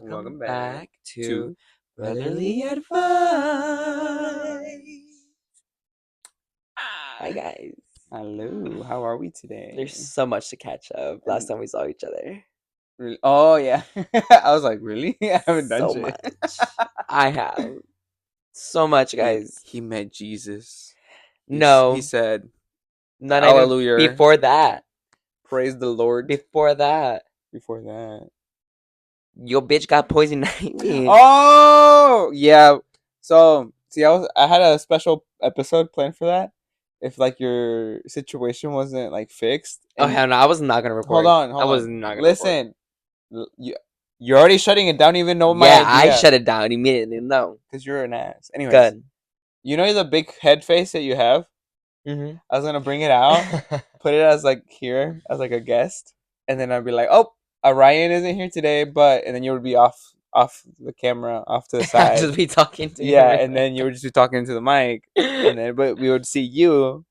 Welcome back to to Brotherly Advice. Hi guys. Hello. How are we today? There's so much to catch up. Last time we saw each other. Really? Oh yeah. I was like, really? I haven't done So shit. much. I have so much, guys. He met Jesus. He No, said, not even "Hallelujah, before that. praise the Lord." Before that, Before that, your bitch got poison ivy. oh yeah. So see, I had a special episode planned for that. If like your situation wasn't like fixed, Oh and hell no! I was not gonna hold record. on, I hold was on. not gonna record. Listen, you're already shutting it down. Even know my Yeah, I idea shut it down immediately. No, because you're an ass. Anyways, good. you know the big head face that you have. Mm-hmm. I was gonna bring it out, put it as like here as like a guest, and then I'd be like, "Oh, Arain isn't here today," and then you would be off the camera, off to the I'll side. just be talking to Yeah, you. and then you would just be talking to the mic, and then but we would see you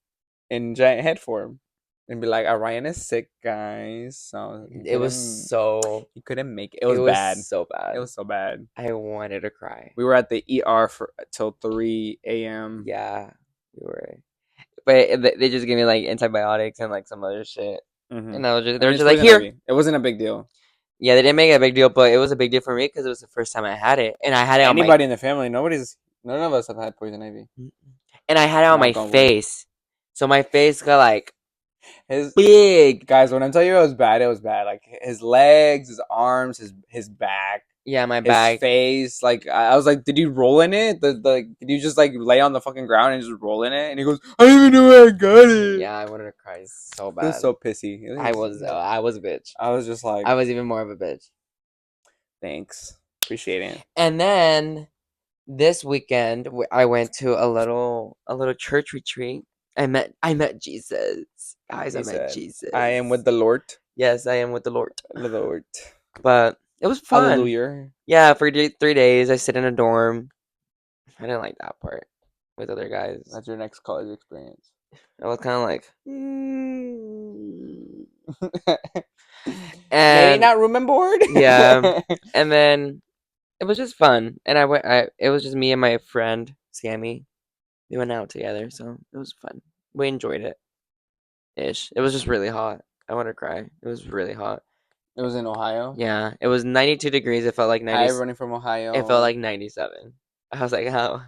in giant head form, and be like, "Arain is sick, guys, so It was so. he couldn't make it. It It was was bad. so It bad. was so bad. I wanted to cry. We were at the ER for till 3 a.m. Yeah, we were. But they just gave me like antibiotics and like some other shit, Mm-hmm. and I was just I they were mean, it's just like poison here. ivy. It wasn't a big deal. Yeah, they didn't make it a big deal, but it was a big deal for me because it was the first time I had it, and I had it on my Anybody in the family, none of us have had poison ivy. and I had it on my Knock on wood. face, so my face got like His big. guys, when I tell you it was bad, it was bad. Like his legs, his arms, his back, Yeah, my his back. face. Like I was like, did you roll in it? Did you just like lay on the fucking ground and just roll in it? And he goes, I don't even know where I got it. Yeah, I wanted to cry so He was bad. so pissy. I was a bitch. I was just like, I was even more of a bitch. thanks, appreciate it. And then this weekend I went to a little church retreat. I met Jesus. Guys, I He met said, Jesus. I am with the Lord. Yes, I am with the Lord. The Lord. But it was fun. Hallelujah. Yeah, for 3 days I sit in a dorm. I didn't like that part with other guys. That's your next college experience. I was kind of like, Maybe and not room and board. yeah, and then it was just fun. And I went. It was just me and my friend Sammy. We went out together, so it was fun. We enjoyed it. Ish. It was just really hot. I want to cry. It was really hot. It was in Ohio. Yeah, it was 92 degrees. It felt like Hi, 90. running from Ohio. It felt like 97. I was like, how?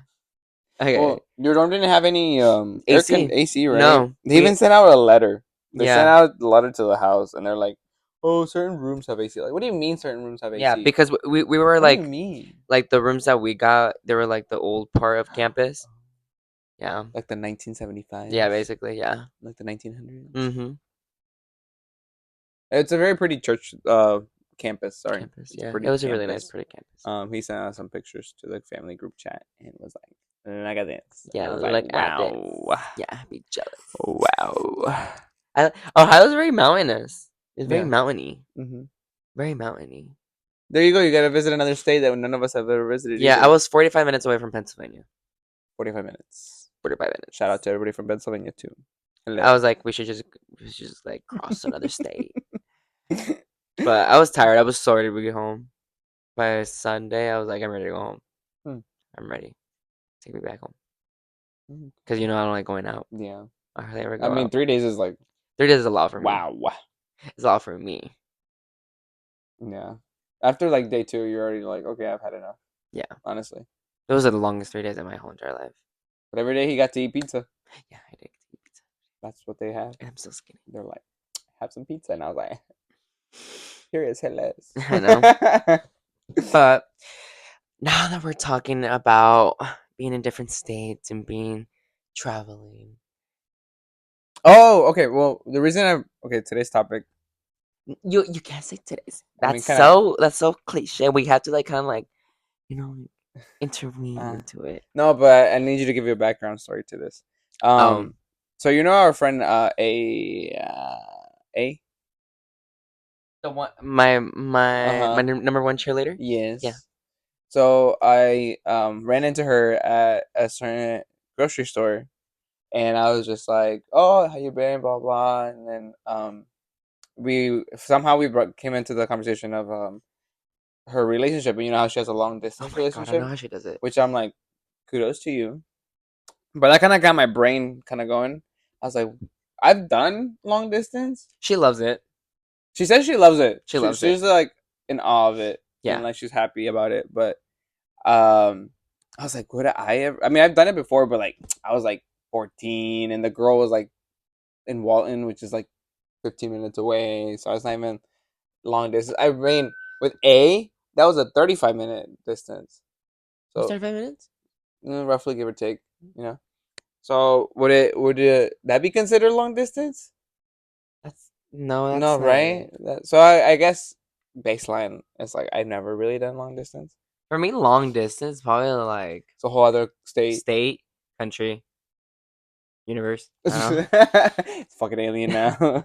Okay. Well, your dorm didn't have any AC. AC, right? No. They even sent out a letter. They sent Yeah. out a letter to the house, and they're like, "Oh, certain rooms have AC." Like, what do you mean certain rooms have Yeah, AC? because we were What do you like mean? the rooms that we got, they were like the old part of campus. Yeah. Like the 1975s. Yeah, basically, yeah. Like the 1900s. Mm-hmm. It's a very pretty church campus. Sorry, Campus, it's a yeah. It pretty was a really nice, campus. pretty campus. He sent out some pictures to the family group chat and was like, "Look at this." And Yeah, I was look like, at this. "Wow, Yeah, be jealous. wow." Ohio's very mountainous. It's very Yeah. mountainy. Hmm. Very mountainy. There you go. You got to visit another state that none of us have ever visited Yeah, either. I was 45 minutes away from Pennsylvania. 45 minutes. 45 minutes. Shout out to everybody from Pennsylvania too. Hello. I was like, we should just like cross another state. But I was tired. I was so ready to get home. By Sunday, I was like, I'm ready to go home. Hmm. I'm ready. Take me back home. Hmm. Because you know I don't like going out. Yeah. I hardly ever I go mean, out. 3 days is like 3 days is a lot for me. wow. It's a lot for me. Yeah. After like day 2, you're already like, okay, I've had enough. Yeah. Honestly. Those are the longest 3 days of my whole entire life. But every day he got to eat pizza. Yeah, I did eat pizza. That's what they had. And I'm so skinny. They're like, have some pizza, and I was like, here is less. I know. But now that we're talking about being in different states and being traveling. Oh, okay. Well, the reason today's topic. You can't say today's. I mean, That's so cliche. We have to like kind of like, you know, interweave into it. No, but I need you to give you a background story to this. So you know our friend A. The one my number one cheerleader. Yes. Yeah. So I ran into her at a certain grocery store, and I was just like, "Oh, how you been?" Blah blah, and then we came into the conversation of her relationship, and you know how she has a long Oh distance my god, I know relationship, how she does it. which I'm like, kudos to you. But that kind of got my brain kind of going. I was like, I've done long distance. She loves it. She says she loves it. She loves it. She's like in awe of it, and Yeah. like she's happy about it. But um, I was like, would I ever? I mean, I've done it before, but like I was like 14, and the girl was like in Walton, which is like 15 minutes away. So I was not even long distance. I mean, with A, that was a 35-minute distance. Was So 35 minutes? roughly give or take, you know. So would it that be considered long distance? That's no, No, that's not right? it. So I guess baseline is like I've never really done long distance. For me, long distance probably like It's a whole other state. state, country, universe. I It's fucking alien now.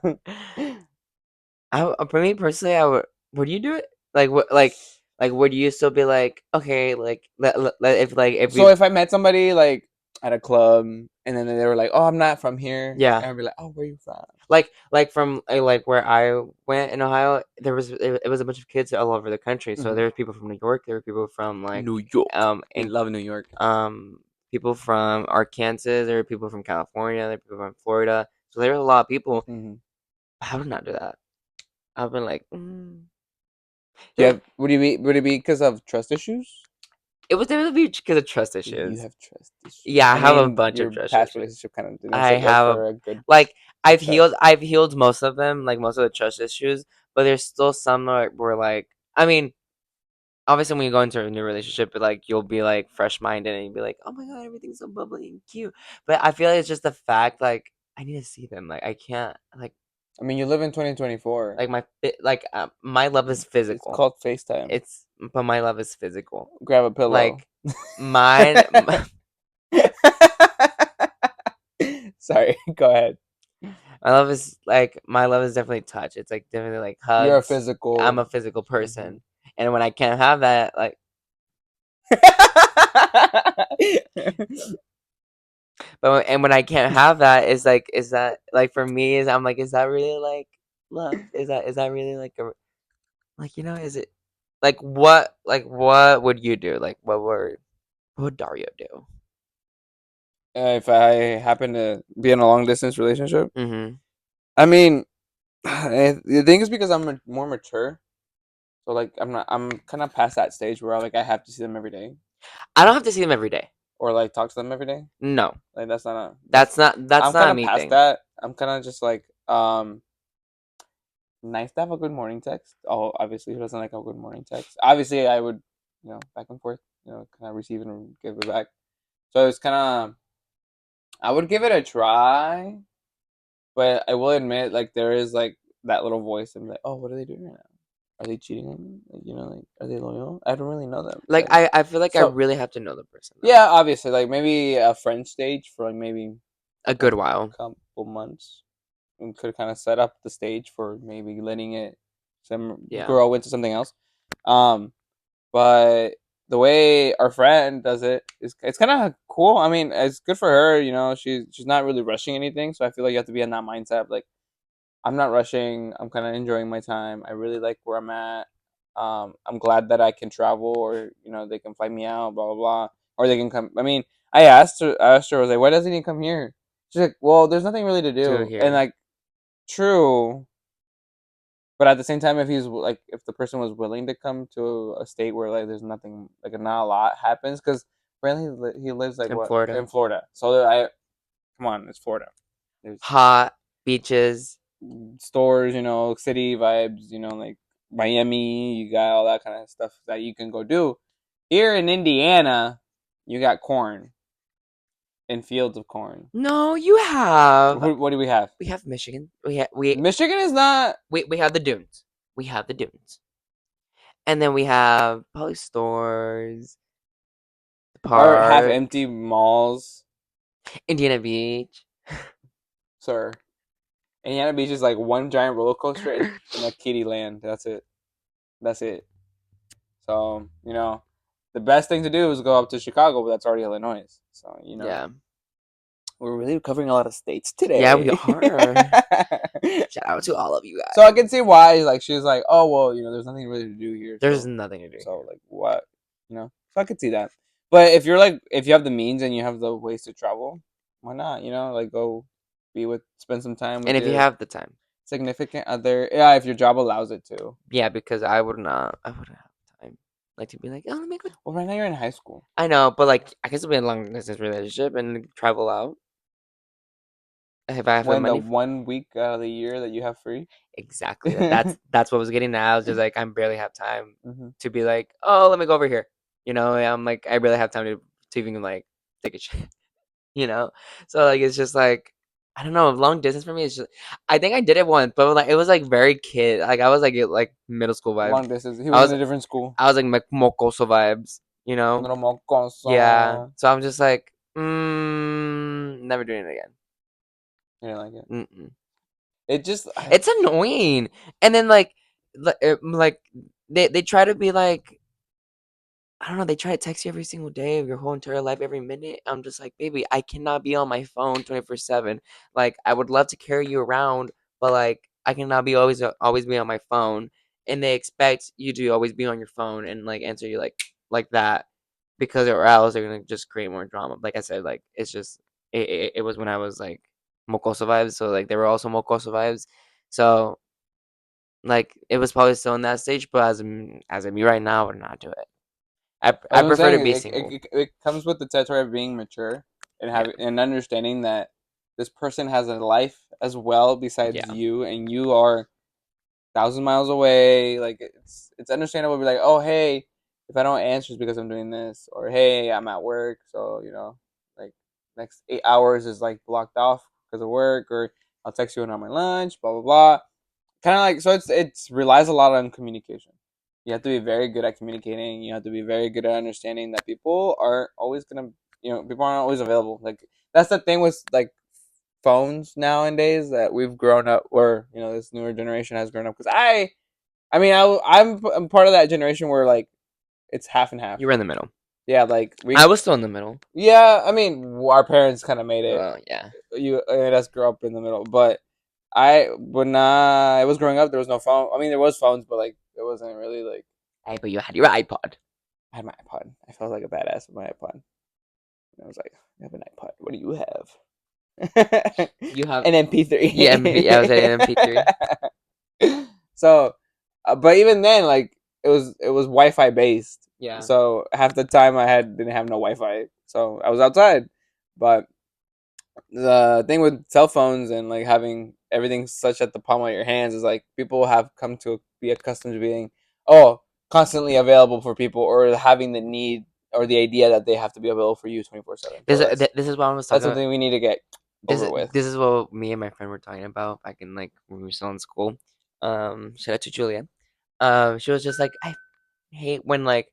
don't know. For me personally, I would you do it? Like what? Like would you still be like okay, if So we if I met somebody like at a club and then they were like, "Oh, I'm not from here," yeah. and I'd be like, "Oh, where you from?" Like from like where I went in Ohio, it was a bunch of kids all over the country. So Hmm. there were people from New York, there were people from like New York. We and love New York. people from Arkansas, there were people from California, there were people from Florida. So there was a lot of people. Hmm. I would not do that. I've been like, Do you there, have? Would it be because of trust issues? it was definitely because of trust You issues. have trust issues. Yeah, I I have a mean, bunch of your trust past issues. relationship kind of didn't I set you up have a for a good like success. I've healed most of them, like most of the trust issues, but there's still some that were like I mean, obviously when you go into a new relationship, like you'll be like fresh minded and you'll be like, oh my god, everything's so bubbly and cute. But I feel like it's just the fact like I need to see them. Like I can't I mean, you live in 2024. my love is It's physical. called FaceTime. It's but my love is physical. Grab a pillow. Like mine Sorry, go ahead. my love is definitely touch. It's like definitely like You're a hugs. I'm a physical. physical Mhm. person. And when I can't have that, like and when I can't have that is that like for me is I'm like, is that really like love? Is that really like a like is it like what would you do? Like what would Dario do? If I happen to be in a long distance relationship, Mm-hmm. I mean, the thing is because I'm more mature. So like I'm not. I'm kind of past that stage where like I have to see them every day I don't have to see them every day. or like talk to them every day. No. Like that's not a. That's That's I'm not kind a of me past thing. that. I'm kind of just like nice to have a good morning text. Oh, obviously, who doesn't like a good morning text? Obviously, I would, back and forth, kind of receive and give it back. So it's kind of, I would give it a try, but I will admit, like, there is like that little voice. I'm like, oh, what are they doing right now? Are they cheating on me? Like, like, are they loyal? I don't really know them. Like Like, I feel like I so really have to know the person though. yeah, obviously, like maybe a friend stage for like maybe A a good while. couple months and could kind of set up the stage for maybe letting it some Yeah. grow into something else. Um, but the way our friend does it is it's kind of cool. I mean, it's good for her. She's not really rushing anything, so I feel like you have to be in that mindset. Of, like I'm not rushing. I'm kind of enjoying my time. I really like where I'm at. I'm glad that I can travel, or they can fly me out, blah blah blah, or they can come. I mean, I asked her, I was like, why doesn't he come here? She's like, well, there's nothing really to To do, and here. like, true. But at the same time, if the person was willing to come to a state where like there's nothing, like not a lot happens, because apparently he lives like In what in Florida. Florida. So I come on, it's Florida. There's Hot beaches. stores, city vibes, like Miami. You got all that kind of stuff that you can go do. Here in Indiana, you got corn and fields of corn. No, you have. What do we have? We have Michigan. Michigan is not We have the dunes. We have the dunes. And then we have probably stores, the our half park, empty malls, Indiana Beach. sir. Indiana Beach is like one giant roller coaster in a kiddie land. That's it. That's it. So, the best thing to do is go up to Chicago, but that's already Illinois. So, Yeah. we're really covering a lot of states Yeah, we today. are. Shout out to all of you So I guys. can see why, like, she was like, oh well, there's nothing really to do here, There's nothing to do so here. like what, So I could see that. But if you're like, if you have the means and you have the ways to travel, why not? Like go spend some time And with if you your have the time, significant other. Yeah, if your job allows it to. yeah, because I would not. I wouldn't have time. Like to be like, oh, let me go. Well, right now you're in high school. I know, but like, I guess it'll be a long distance relationship and travel out if I have the When the money. 1 week out of the year that you have free. Exactly. That's what was getting at. I was just like, I barely have time Hmm. to be like, oh, let me go over here. I'm like, I barely have time to even like take a shit. You know, so like it's just like I don't know. Long distance for me is just. I think I did it once, but like it was like very kid. Like I was like middle school vibes. Long distance. He I was in was a different school. I was like mocoso vibes. You know, Little mocoso. yeah. So I'm just like, never doing it again. You didn't like it. Mm-mm. It just. It's annoying. And then like they try to be like I don't know, they try to text you every single day of your whole entire life every minute. I'm just like, baby, I cannot be on my phone 24/7. Like I would love to carry you around, but like I cannot be always be on my phone. And they expect you to always be on your phone and like answer you like that because or else they're gonna just create more drama. Like I said, like it's just it was when I was like mocoso vibes, so like they were also mocoso vibes. So like it was probably still in that stage, but as of me right now, I would not do it. That's I what I'm prefer to saying. be It, it, single. it it comes with the territory of being mature and Yeah, having and understanding that this person has a life as well besides yeah. you, and you are thousand miles away. Like it's understandable to be like, oh hey, if I don't answer it's because I'm doing this, or hey, I'm at work, so like next 8 hours is like blocked off because of work, or I'll text you when I'm on my lunch, blah blah blah. Kind of like so it's relies a lot on communication. You have to be very good at communicating. You have to be very good at understanding that people aren't always gonna, people aren't always available. Like that's the thing with like phones nowadays that we've grown up, or this newer generation has grown up. Because I mean, I'm part of that generation where like it's half and half. You were in the middle. Yeah, like I was still in the middle. yeah. I mean, our parents kind of made it. Well, yeah. You made us grow up in the middle, but when I was growing up, there was no phone. I mean, there was phones, but like it wasn't really like Hey, but you had your iPod. I had my iPod. I felt like a badass with my iPod. And I was like, I have an iPod. What do you have? You have An yeah, MP, I was at an MP3. MP3. So, but even then, like it was Wi-Fi based. Yeah. So half the time didn't have no Wi-Fi. So I was outside. But the thing with cell phones and like having everything such at the palm of your hands is like people have come to be accustomed to being constantly available for people, or having the need or the idea that they have to be available for you 24/7. So This is what I was that's talking about. something we need to get over with. This is what me and my friend were talking about back in like when we were still in school. Shout out to Julia. She was just like, hate when like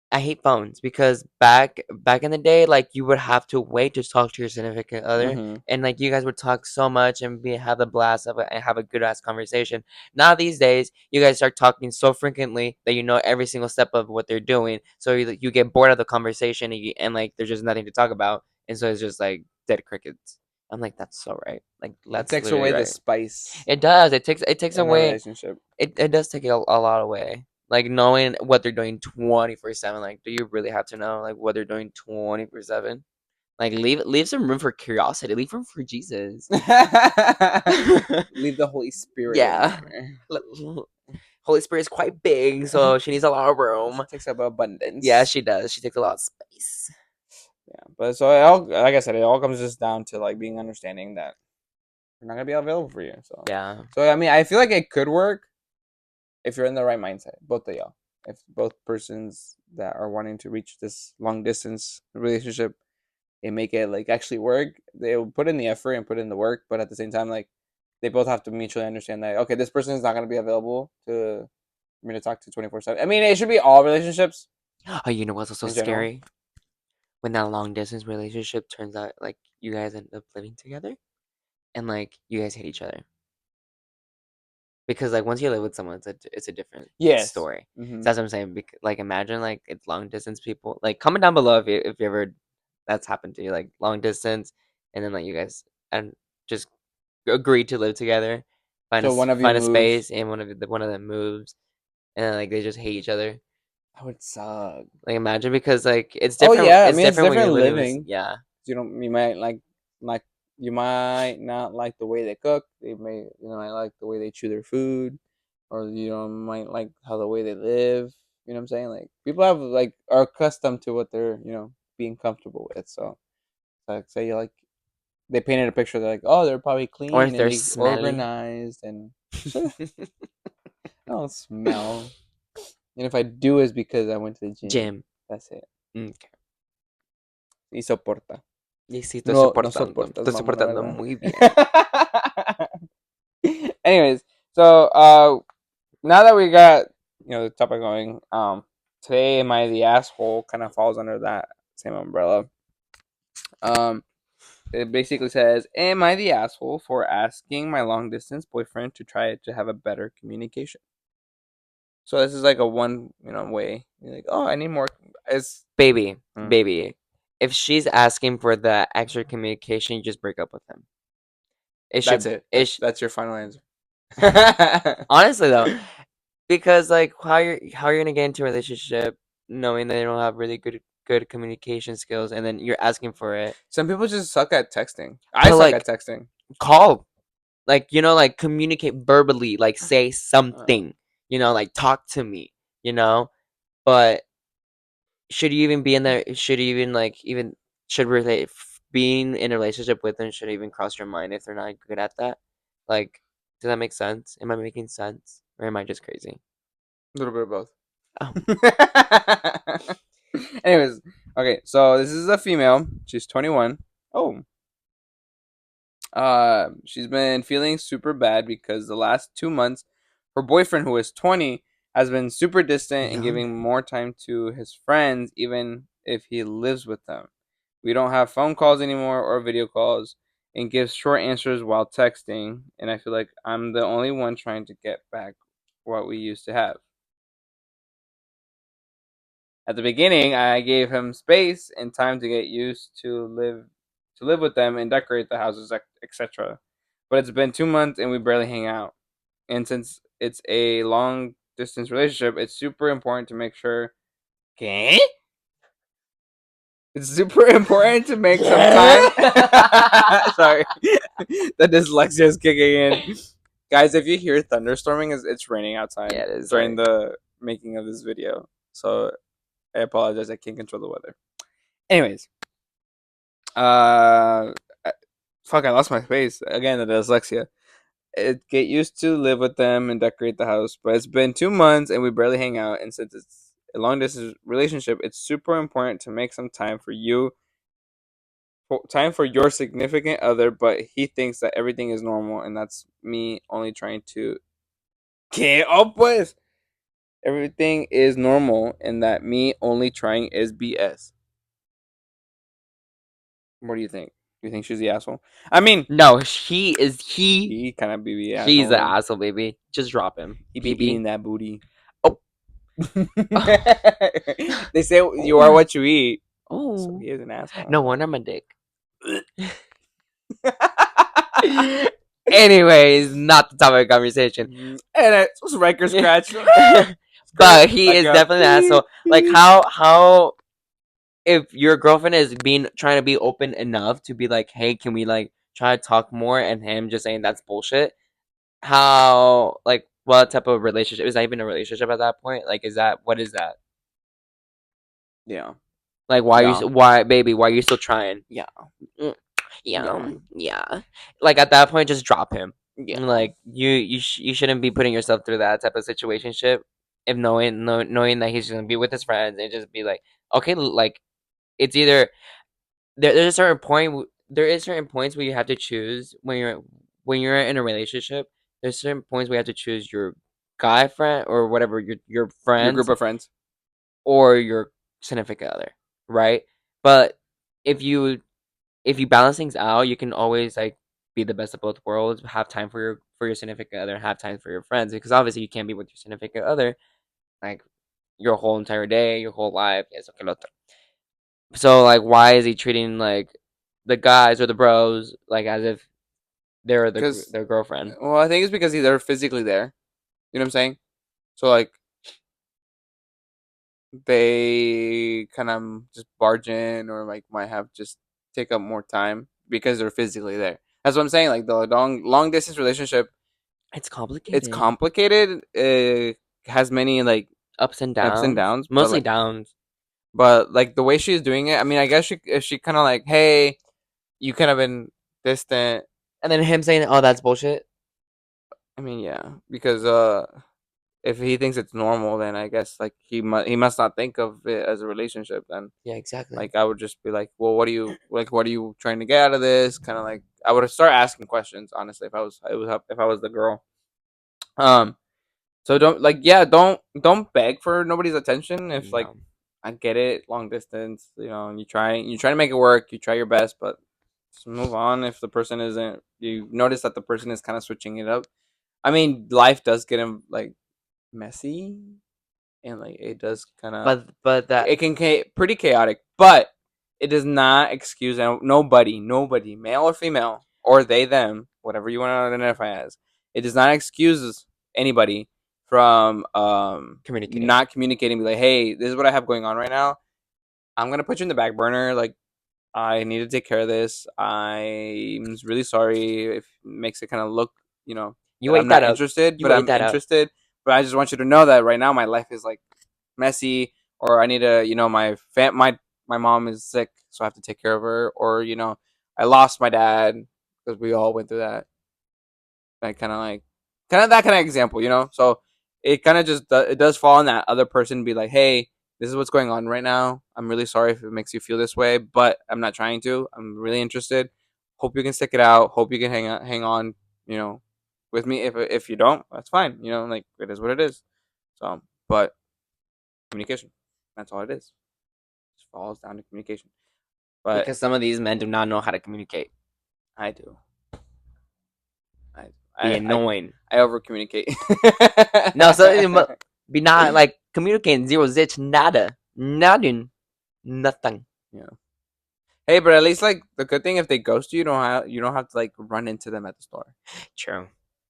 I hate phones because back in the day, like you would have to wait to talk to your significant other, Hmm. and like you guys would talk so much and have a blast of it and have a good ass conversation. Now these days, you guys start talking so frequently that you know every single step of what they're doing, so you get bored of the conversation and like there's just nothing to talk about, and so it's just like dead crickets. I'm like, that's so right. Like It that's takes literally away the right. spice It does. It takes in a away relationship. it does take a lot away. Like knowing what they're doing 24/7. Like, do you really have to know like what they're doing 24/7? Like, leave some room for curiosity. Leave room for Jesus. Leave the Holy Spirit in Yeah. there. Holy Spirit is quite big, so she needs a lot of She room. takes up Yeah, abundance. she does. She takes a lot of space. Yeah, but so it all, like I said, it all comes just down to like being understanding that we're not gonna be available for you. So, Yeah. so I mean, I feel like it could work if you're in the right mindset, both of y'all. If both persons that are wanting to reach this long distance relationship and make it like actually work, they'll put in the effort and put in the work, but at the same time, like they both have to mutually understand that okay, this person is not gonna be available to for me to talk to 24/7. I mean, it should be all relationships Oh, you know what's also in general. scary? When that long distance relationship turns out like you guys end up living together and like you guys hate each other. Because like once you live with someone, it's a different Yes. story. Hmm. So that's what I'm saying. Like imagine like it's long distance people. Like comment down below if you ever that's happened to you, like long distance, and then like you guys and just agree to live together, So one of you find a moves. space, and one of them moves, and then, like they just hate each other. That would suck. Like imagine because like Oh yeah, I it's mean it's different when you're different living with living. yeah. You don't. You might like you might not like the way they cook. They may might like the way they chew their food, or might like how the way they live. You know what I'm saying? Like people have like are accustomed to what they're being comfortable with. So like say you like they painted a picture. They're like, oh, they're probably Or if clean and they're they smelly. organized and I don't smell. And if I do, is because I went to the gym. Gym. That's it. Okay. Y soporta. Y sí, No, no soportas, estoy mamona, soportando ¿verdad? muy bien. Anyways, so now that we got the topic going, today am I the asshole kind of falls under that same umbrella. Um, it basically says, "Am I the asshole for asking my long distance boyfriend to try to have a better communication?" So this is like a one way. You're like, oh, I need more. It's Baby, hmm, baby. If she's asking for the extra communication, you just break up with him. It that's should it. it That's your final answer. honestly though, because like how you're gonna get into a relationship knowing that they don't have really good communication skills and then you're asking for it. Some people just suck at texting. I But suck at like texting. call, like like communicate verbally, like say Uh, something, like talk to me, you know. But should you even be in there? Should you even like even should relate being in a relationship with them should even cross your mind if they're not good at that? Like, does that make sense? Am I making sense, or am I just crazy? a little bit of both. Oh, Anyways, okay, so this is a female. She's 21. Oh, she's been feeling super bad because the last 2 months, her boyfriend, who is 20, has been super distant and young. giving more time to his friends, even if he lives with them. We don't have phone calls anymore or video calls, and gives short answers while texting. And I feel like I'm the only one trying to get back what we used to have. At the beginning, I gave him space and time to get used to live with them and decorate the houses, etc. But it's been 2 months and we barely hang out. And since it's a long distance relationship, it's super important to make sure. Okay. It's super important to make some time. Sorry, the dyslexia is kicking in. Guys, if you hear thunderstorming, it's raining outside Yeah, it is during like the making of this video. So I apologize. I can't control the weather. Anyways, uh, fuck, I lost my space again. The dyslexia. Get used to live with them and decorate the house, but it's been 2 months and we barely hang out. And since it's a long distance relationship, it's super important to make some time for time for your significant other. But he thinks that everything is normal, and that's me only trying to get up with. Everything is normal, and that me only trying is BS. What do you think? Do you think she's the asshole? I mean, no, he. he kind of be the He's asshole the then. asshole, baby. Just drop him, He be BB. eating that booty. Oh, They say you are oh, what you eat, so oh. he is an No asshole. wonder I'm a dick. Anyways, not the topic of conversation. And it's Riker scratch. Scratch But he like is a definitely an beep asshole. Like beep. how if your girlfriend is being trying to be open enough to be like, hey, can we like try to talk more, and him just saying that's bullshit. How like what type of relationship is that even a relationship at that point? Like is that what is that? Yeah, Like yeah, why baby, why are you still trying? yeah, Mm, yeah, yeah, yeah. Like at that point, just drop him. yeah. Like you shouldn't be putting yourself through that type of situationship. If knowing that he's gonna be with his friends and just be like, okay, like it's either there's a certain point there is certain points where you have to choose when you're in a relationship. There's certain points where you have to choose your guy friend or whatever your Your group friends of friends. or your significant other, right? But if you if you balance things out, you can always like be the best of both worlds. Have time for your significant other, and have time for your friends because obviously you can't be with your significant other like your whole entire day, your whole life. Eso que lo otro. So like, why is he treating like the guys or the bros like as if They're because their girlfriend. well, I think it's because they're physically there. You know what I'm saying? So like they kind of just barge in or like might have just take up more time because they're physically there. That's what I'm saying. Like the long distance relationship, It's it's complicated. complicated. It has many like Ups and ups and downs. downs, Mostly downs. but like the way she's doing it, I mean, I guess she if she kind of like, hey, you kind of been distant. And then him saying, "Oh, that's bullshit." I mean, yeah, because if he thinks it's normal, then I guess like he must not think of it as a relationship. Then Yeah, exactly. like I would just be like, well, what are you trying to get out of this? Kind of like I would start asking questions honestly if I was the girl. Um, so don't like yeah don't beg for nobody's attention if like No. I get it long distance and you try to make it work, you try your best, but just move on if the person isn't you notice that the person is kind of switching it up. I mean, life does get him like messy and like it does kind of But that it can pretty chaotic, but it does not excuse nobody, male or female, or they them, whatever you want to identify as. It does not excuse anybody from communicating. not communicating. Be like, hey, this is what I have going on right now. I'm gonna put you in the back burner. Like, I need to take care of this. I'm really sorry if it makes it kind of look, You that I'm wait that not out. interested, You but wait I'm that out. interested. But I just want you to know that right now my life is like messy, or I need to, my mom is sick, so I have to take care of her, or I lost my dad because we all went through that. Kind of that kind of example, So it kind of just it does fall on that other person. Be like, hey, this is what's going on right now. I'm really sorry if it makes you feel this way, but I'm not trying to. I'm really interested. Hope you can stick it out. Hope you can hang on. You know, with me. If you don't, that's fine. Like it is what it is. So, but communication. That's all it is. It just falls down to communication. But Because some of these men do not know how to communicate. I do. I Be I I, annoying. I over communicate. No, so be not like communicating zero zitch nada. Nothing. Nothing. Yeah. Hey, but at least like the good thing if they ghost you, you don't have to like run into them at the store. True.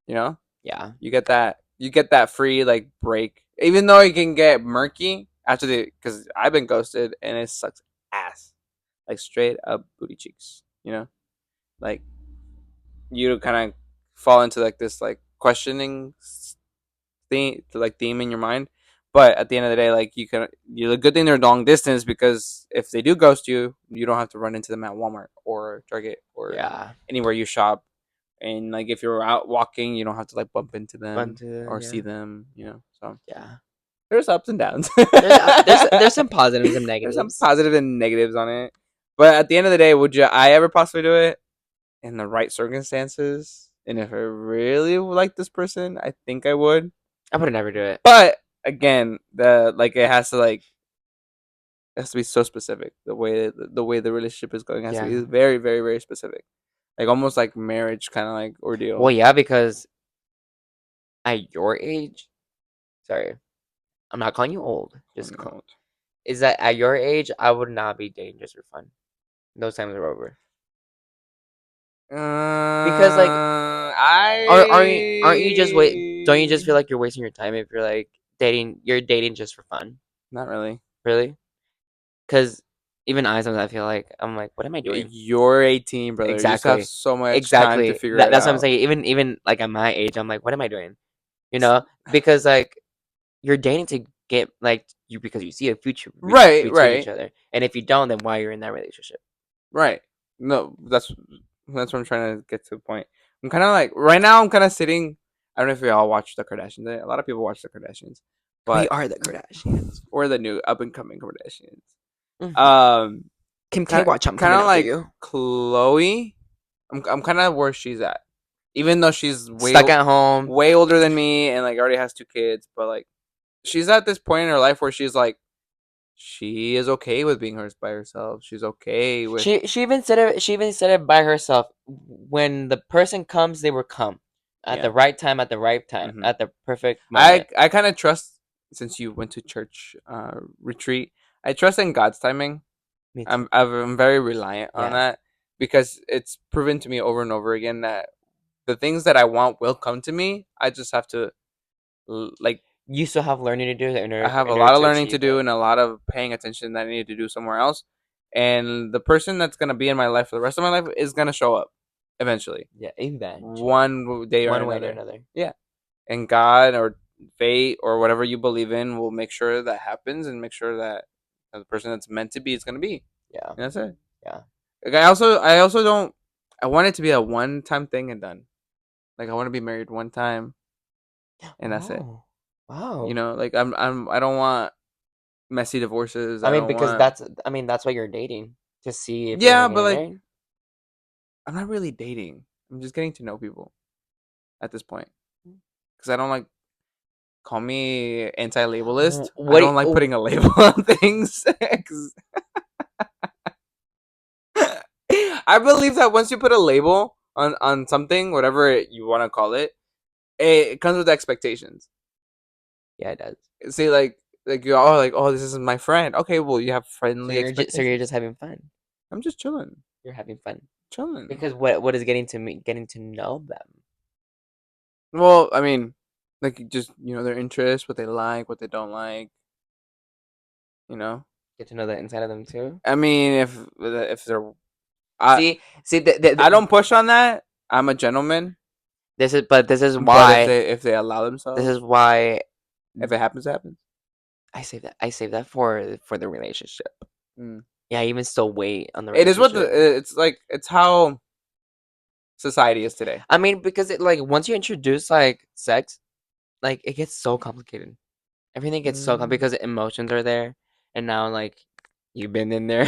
You know, Yeah. you get that free like break, even though it can get murky after because I've been ghosted and it sucks ass, like straight up booty cheeks. Like you kind of fall into like this like questioning theme in your mind. But at the end of the day, like the good thing they're long distance because if they do ghost you, you don't have to run into them at Walmart or Target or Yeah. anywhere you shop. And like if you're out walking, you don't have to like bump into Fun them to or see yeah. them. So Yeah. there's ups and downs. There's some positives and There's some negatives. positive and negatives on it. But at the end of the day, would I ever possibly do it in the right circumstances? And if I really like this person, I think I would. I would never do it. But again, the like it has to be so specific. The way the relationship is going has to Yeah. be very, very, very specific. Like almost like marriage kind of like Well, ordeal. yeah, because at your age, sorry, I'm not calling you old. Call Just me out. is that at your age, I would not be dating just for fun. Those times are over. Because like, aren't you just wait? Don't you just feel I like you're wasting your time if you're like dating? You're dating just for fun, not really. really? Because even I sometimes I feel like I'm like, what am I doing? You're 18, brother. You still have Exactly, so much time to exactly. figure it That's what I'm out. saying. Even like at my age, I'm like, what am I doing? You know, because like you're dating to get like you because you see a future Right, between each right, other, and if you don't, then why you're in that relationship? right. No, that's what I'm trying to get to the point. I'm kind of like right now. I'm kind of sitting. I don't know if we all watch the Kardashians. A lot of people watch the Kardashians, We but are the Kardashians. or the new up and coming Kardashians. Hmm. Um, Kim K, kind watch, I'm kind coming of after like you. Chloe. I'm kind of where she's at, even though she's Stuck at home. way older than me and like already has two kids. But like, she's at this point in her life where she's like, she is okay with being hers by herself. She's okay with She even said it. She even said it by herself. When the person comes, they will come at yeah. the right time, at the right time, hmm at the perfect I moment. I kind of trust since you went to church retreat. I trust in God's timing. Me too. I'm very reliant on Yeah. that because it's proven to me over and over again that the things that I want will come to me. I just have to like You still have learning to do I have a in order lot of to learning to achieve do it. and a lot of paying attention that I need to do somewhere else. And the person that's gonna be in my life for the rest of my life is gonna show up eventually, Yeah, eventually. one day or One way or another. another. Yeah, and God or fate or whatever you believe in will make sure that happens and make sure that the person that's meant to be is gonna be. Yeah. And that's it. Yeah. Like I also don't. I want it to be a one time thing and done. Like I want to be married one time and that's it. Oh. Wow. Like I don't want messy divorces. I I mean, don't because want. that's why you're dating to see if you're Yeah, gonna but get like married. I'm not really dating. I'm just getting to know people at this point because I don't like call me anti-labelist. I What? don't like putting a label on things. 'Cause I believe that once you put a label on something, whatever you want to call it, it comes with expectations. Yeah, it does. See, like you're all like, oh, this is my friend. Okay, well, you have So friendly you're expectations. just having fun. I'm just chilling, You're having fun chilling. because what is getting to know them, Well, I mean, like just their interests, what they like, what they don't like. You know, get to know the inside of them too. I mean, if they're, I See, I don't push on that. I'm a gentleman, this is but if why they allow this is themselves, why if it happens, it happens. I save that for the relationship. Mm. Yeah, I even still wait on the It is what relationship. it's like. It's how society is today. I mean, because it like once you introduce like sex, like it gets so complicated. Everything gets so Mm. because emotions are there, and now like you've been in there.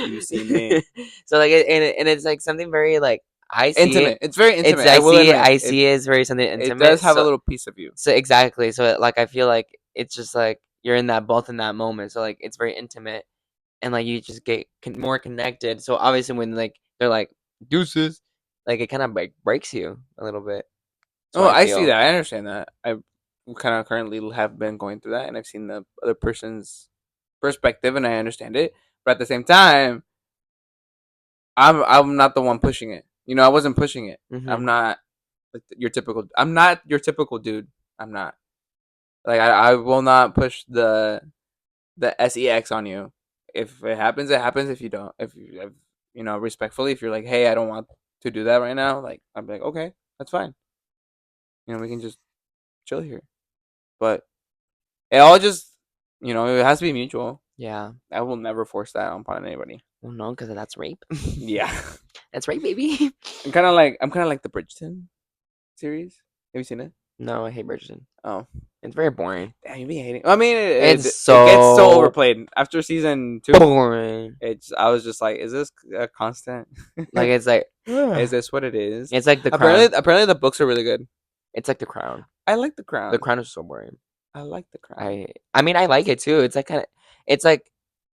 You seen it. So like and it's like something very like I see it. Intimate. It's very intimate. I will admit I it. see it as very something It does intimate. have a So little piece of you. exactly. So like I feel like it's just like you're in that both in that moment. So like it's very intimate and like you just get more connected. So obviously when like they're like deuces, like it kind of like breaks you a little bit. That's Oh, what I I see feel. that. I understand that. I kind of currently have been going through that, and I've seen the other person's perspective, and I understand it. But at the same time, I'm not the one pushing it. I wasn't pushing it. Hmm. I'm not like your typical. I'm not your typical dude. I'm not. Like I will not push the sex on you. If it happens, it happens. If you don't, if respectfully, if you're like, hey, I don't want to do that right now, like I'm like, okay, that's fine. We can just chill here. But it all just, it has to be mutual. Yeah. I will never force that upon anybody. Well, no, because that's rape. Yeah, That's rape, baby. I'm kind of like the Bridgerton series. Have you seen it? No, I hate Bridgerton. Oh, It's very boring. damn, you be hating. I mean, It's it gets so so overplayed after season two. boring. I was just like, is this a constant? Like it's like Is this what it is? it's like The Crown. Apparently the books are really good. It's like The Crown. I like The The Crown. Crown is so boring. I like The Crown. I mean I like it too. It's like kind of it's like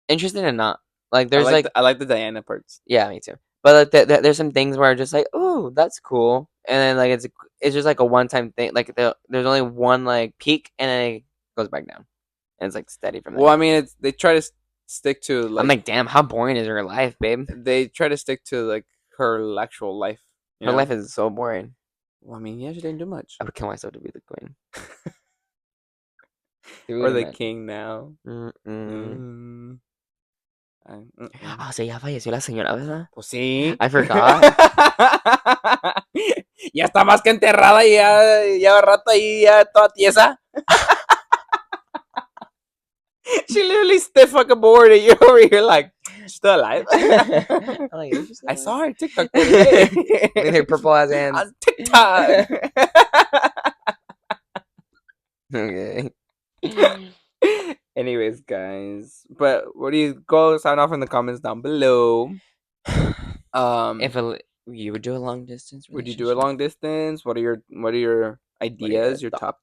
interesting and not like I there's like like the I like the Diana parts. yeah me too. But like there's some things where I'm just like oh that's cool, and then like it's just like a one time thing. Like there's only one like peak and then it goes back down, and it's like steady from Well, there. I mean, they try to stick to I'm like like damn, how boring is your life, babe? they try to stick to like her actual life. You Her know. life is so boring. Well, I mean, yeah, she didn't do much. I would kill myself to be the queen. Dude, Or the man. king now. Mm-mm. Mm, mm-mm. Ah, sí, ya falleció la señora, ¿verdad? Pues sí. I forgot. Ya está más que enterrada y ya rato ahí ya toda tiesa. She literally stiff like a board and you're over here like, she's still alive. I'm like, is she still I alive? saw her TikTok the other day. With her purple ass hands. On TikTok. Okay. Anyways, guys, but what do you go sign off in the comments down below? If Um, you would do a long distance would you do a relationship, long distance? What are your what are your ideas? Your thoughts?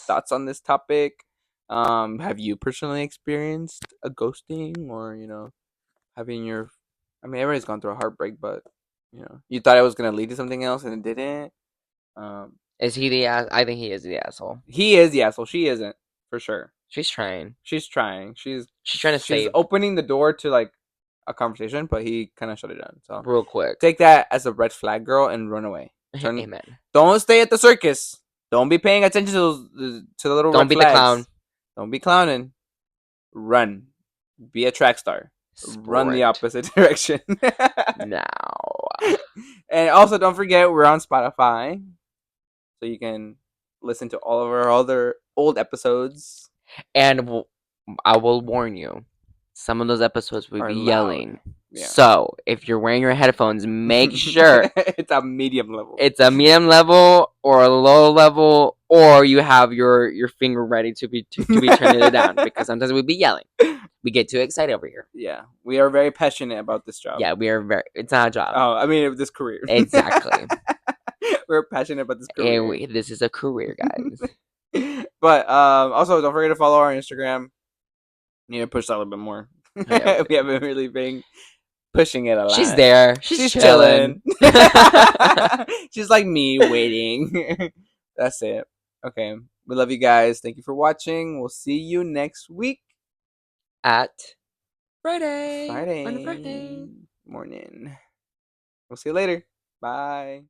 thoughts on this topic? Have you personally experienced a ghosting or having your? I mean, everybody's gone through a heartbreak, but you thought it was gonna lead to something else and it didn't. Um, Is he the ass? I think he is the asshole. he is the asshole. She isn't for sure. She's trying. She's trying. She's She's trying to she's save opening the door to like a conversation, but he kind of shut it down. So real quick. take that as a red flag, girl, and run away. Turn. Amen. Don't stay at the circus. Don't be paying attention to the little Don't red be the clown. flags. Don't be clowning. Run. Be a track star. Run the Sprint. opposite direction. Now. And also, don't forget we're on Spotify, so you can listen to all of our other old episodes. And I will warn you, some of those episodes will Are be loud. yelling. Yeah. So if you're wearing your headphones, make sure It's a medium level. it's a medium level or a low level, or you have your finger ready to be turning it down because sometimes we'll be yelling. We get too excited over here. Yeah, we are very passionate about this job. Yeah, we are very. It's not a job. Oh, I mean this career. Exactly. We're passionate about this And career. this is a career, guys. But also don't forget to follow our Instagram. Need to push that a little bit more. Oh, yeah, we We do. haven't really been pushing it a She's lot. there. She's She's chilling. chilling. She's like me, waiting. That's it. Okay. We love you guys. Thank you for watching. We'll see you next week. At Friday. On a Friday Friday. morning. We'll see you later. Bye.